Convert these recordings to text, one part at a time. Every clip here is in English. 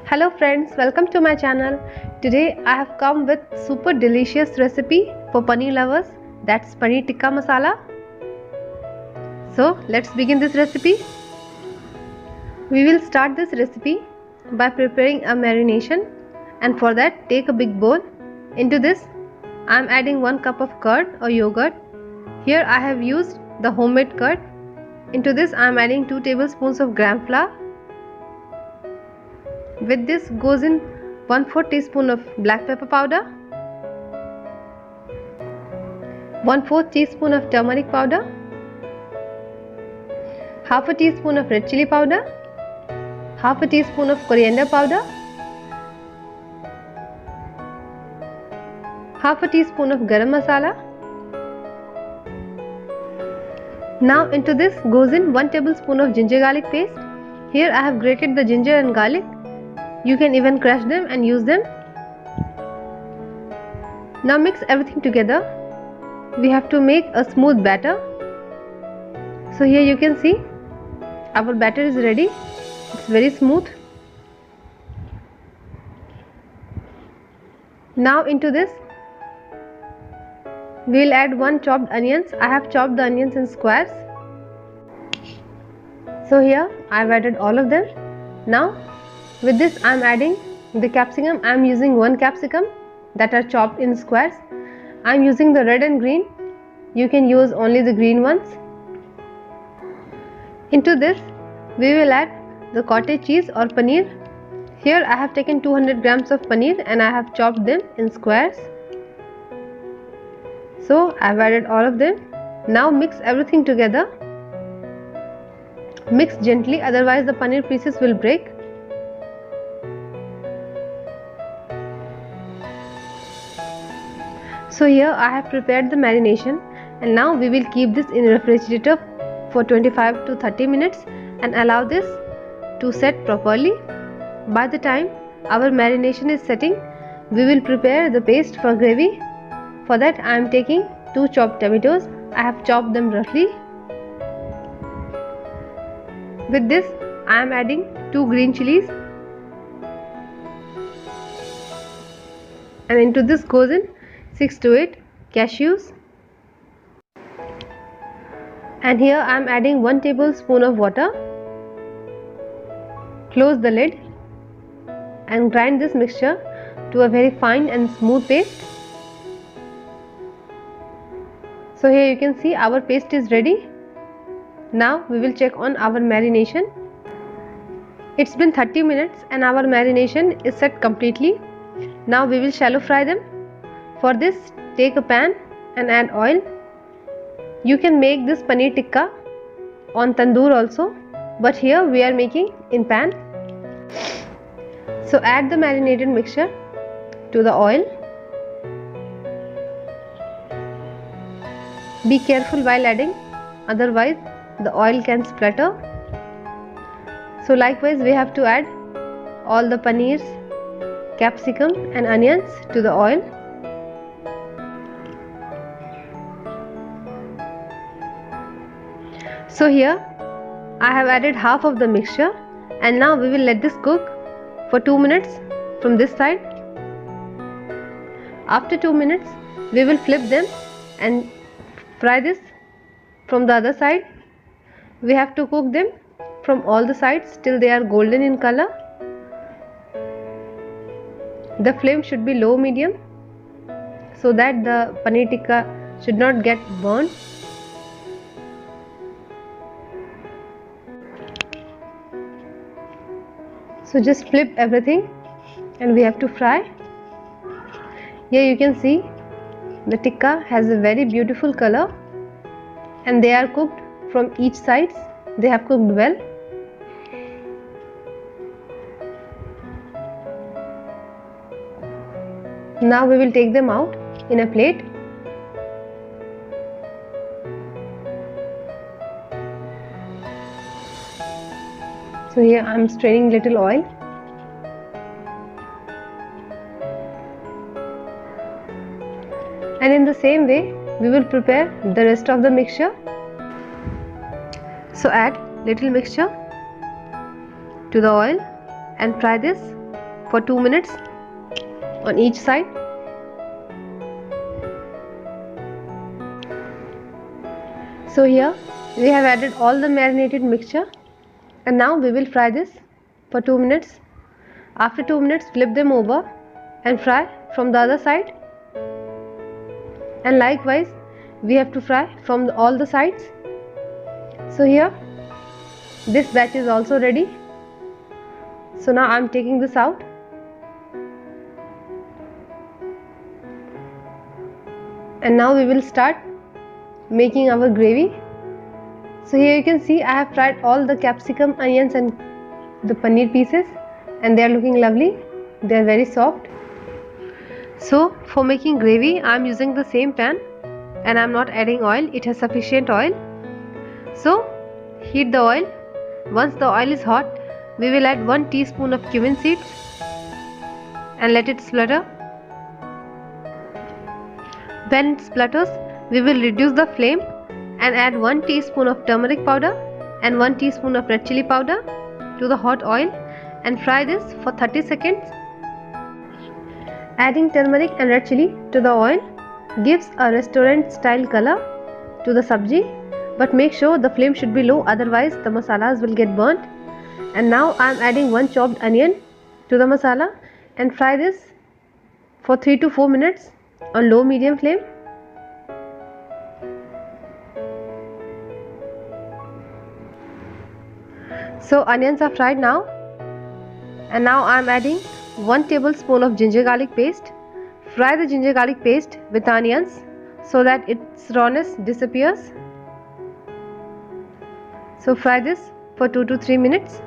Hello friends, welcome to my channel. Today I have come with super delicious recipe for paneer lovers, that's paneer tikka masala. So let's begin this recipe. We will start this recipe by preparing a marination, and for that take a big bowl. Into this I am adding 1 cup of curd or yogurt. Here I have used the homemade curd. Into this I am adding 2 tablespoons of gram flour. With this goes in 1/4 teaspoon of black pepper powder, 1/4 teaspoon of turmeric powder, half a teaspoon of red chili powder, half a teaspoon of coriander powder, half a teaspoon of garam masala. Now into this goes in 1 tablespoon of ginger garlic paste. Here I have grated the ginger and garlic. You can even crush them and use them. Now mix everything together. We have to make a smooth batter. So here you can see our batter is ready. It's very smooth. Now into this we will add 1 chopped onions. I have chopped the onions in squares. So here I have added all of them. Now with this I am adding the capsicum. I am using 1 capsicum that are chopped in squares. I am using the red and green. You can use only the green ones. Into this we will add the cottage cheese or paneer. Here I have taken 200 grams of paneer and I have chopped them in squares. So I have added all of them. Now mix everything together. Mix gently, otherwise the paneer pieces will break. So here I have prepared the marination, and now we will keep this in refrigerator for 25 to 30 minutes and allow this to set properly. By the time our marination is setting, we will prepare the paste for gravy. For that I am taking 2 chopped tomatoes. I have chopped them roughly. With this I am adding 2 green chilies, and into this goes in 6 to 8 cashews, and here I am adding 1 tablespoon of water. Close the lid and grind this mixture to a very fine and smooth paste. So here you can see our paste is ready. Now we will check on our marination. It's been 30 minutes and our marination is set completely. Now we will shallow fry them. For this take a pan and add oil. You can make this paneer tikka on tandoor also, but here we are making in pan. So add the marinated mixture to the oil. Be careful while adding, otherwise the oil can splatter. So likewise we have to add all the paneers, capsicum and onions to the oil. So here I have added half of the mixture, and now we will let this cook for 2 minutes from this side. After 2 minutes we will flip them and fry this from the other side. We have to cook them from all the sides till they are golden in color. The flame should be low medium so that the paneer tikka should not get burned. So just flip everything and we have to fry. Here you can see the tikka has a very beautiful color and they are cooked from each sides. They have cooked well. Now we will take them out in a plate. So here I am straining little oil. And in the same way we will prepare the rest of the mixture. So add little mixture to the oil and fry this for 2 minutes on each side. So here we have added all the marinated mixture, and now we will fry this for 2 minutes. After 2 minutes, flip them over and fry from the other side, and likewise we have to fry from all the sides. So here this batch is also ready. So now I am taking this out, and now we will start making our gravy. So here you can see I have fried all the capsicum, onions and the paneer pieces, and they are looking lovely. They are very soft. So for making gravy I am using the same pan, and I am not adding oil. It has sufficient oil. So heat the oil. Once the oil is hot, we will add 1 teaspoon of cumin seeds and let it splutter. When it splutters, we will reduce the flame and add 1 teaspoon of turmeric powder and 1 teaspoon of red chili powder to the hot oil and fry this for 30 seconds. Adding turmeric and red chili to the oil gives a restaurant style color to the sabji, but make sure the flame should be low, otherwise the masalas will get burnt. And now I am adding 1 chopped onion to the masala and fry this for 3 to 4 minutes on low medium flame. So onions are fried now, and now I am adding 1 tablespoon of ginger garlic paste. Fry the ginger garlic paste with onions so that its rawness disappears. So fry this for 2 to 3 minutes.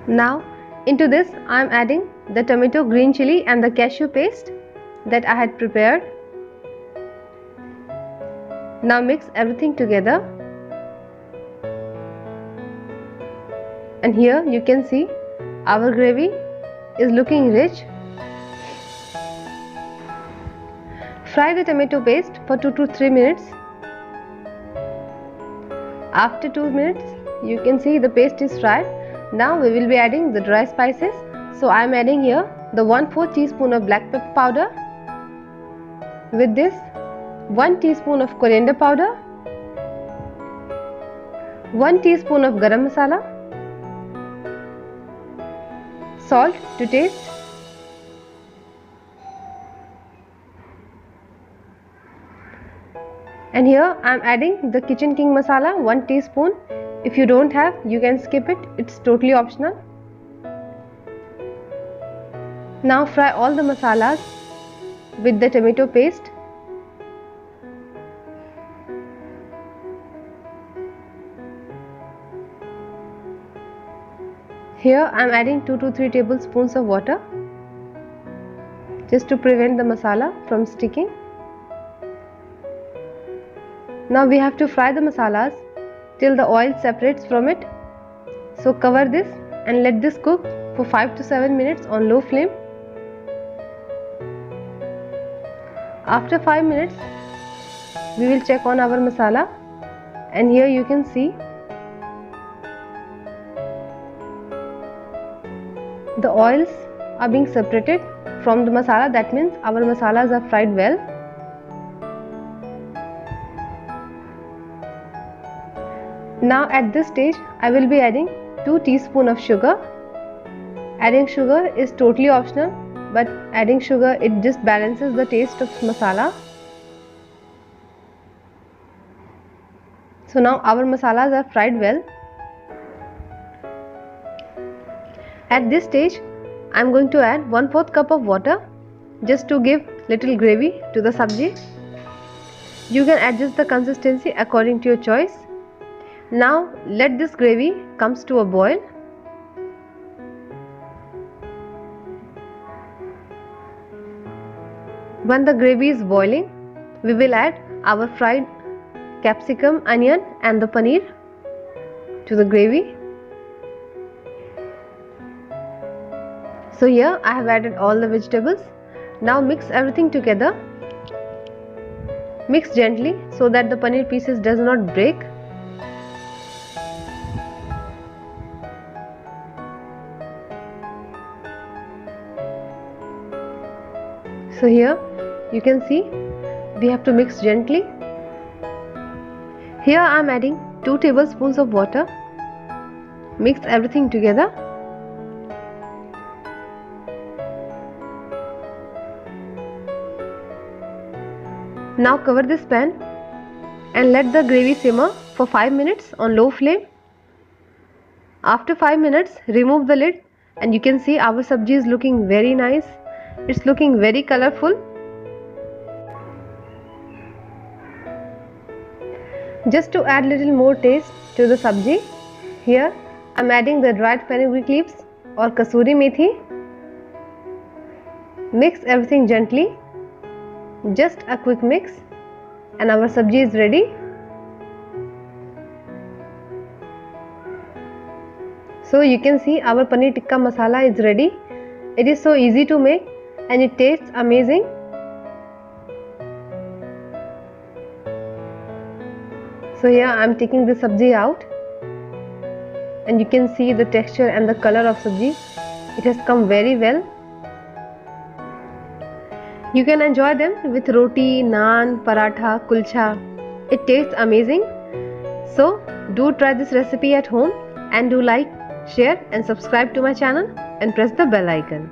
Now into this I am adding the tomato, green chili and the cashew paste that I had prepared. Now mix everything together, and here you can see our gravy is looking rich. Fry the tomato paste for 2 to 3 minutes. After 2 minutes you can see the paste is fried. Now we will be adding the dry spices. So I am adding here the 1/4 teaspoon of black pepper powder. With this 1 teaspoon of coriander powder, 1 teaspoon of garam masala, salt to taste, and here I am adding the Kitchen King masala, 1 teaspoon. If you don't have, you can skip it, it's totally optional. Now fry all the masalas with the tomato paste. Here I am adding 2 to 3 tablespoons of water just to prevent the masala from sticking. Now we have to fry the masalas till the oil separates from it. So cover this and let this cook for 5 to 7 minutes on low flame. After 5 minutes we will check on our masala, and here you can see the oils are being separated from the masala. That means our masalas are fried well. Now at this stage I will be adding 2 teaspoons of sugar. Adding sugar is totally optional, but adding sugar, it just balances the taste of masala. So now our masalas are fried well. At this stage I am going to add 1/4 cup of water just to give little gravy to the sabji. You can adjust the consistency according to your choice. Now let this gravy comes to a boil. When the gravy is boiling, we will add our fried capsicum, onion and the paneer to the gravy. So here I have added all the vegetables. Now mix everything together. Mix gently so that the paneer pieces does not break. So here you can see we have to mix gently. Here I am adding 2 tablespoons of water. Mix everything together. Now cover this pan and let the gravy simmer for 5 minutes on low flame. After 5 minutes, remove the lid and you can see our sabji is looking very nice. It's looking very colorful. Just to add little more taste to the sabji, here I am adding the dried fenugreek leaves or kasuri methi. Mix everything gently. Just a quick mix and our sabji is ready. So you can see our paneer tikka masala is ready. It is so easy to make and it tastes amazing. So here I am taking the sabji out and you can see the texture and the color of sabji. It has come very well. You can enjoy them with roti, naan, paratha, kulcha. It tastes amazing. So do try this recipe at home and do like, share and subscribe to my channel and press the bell icon.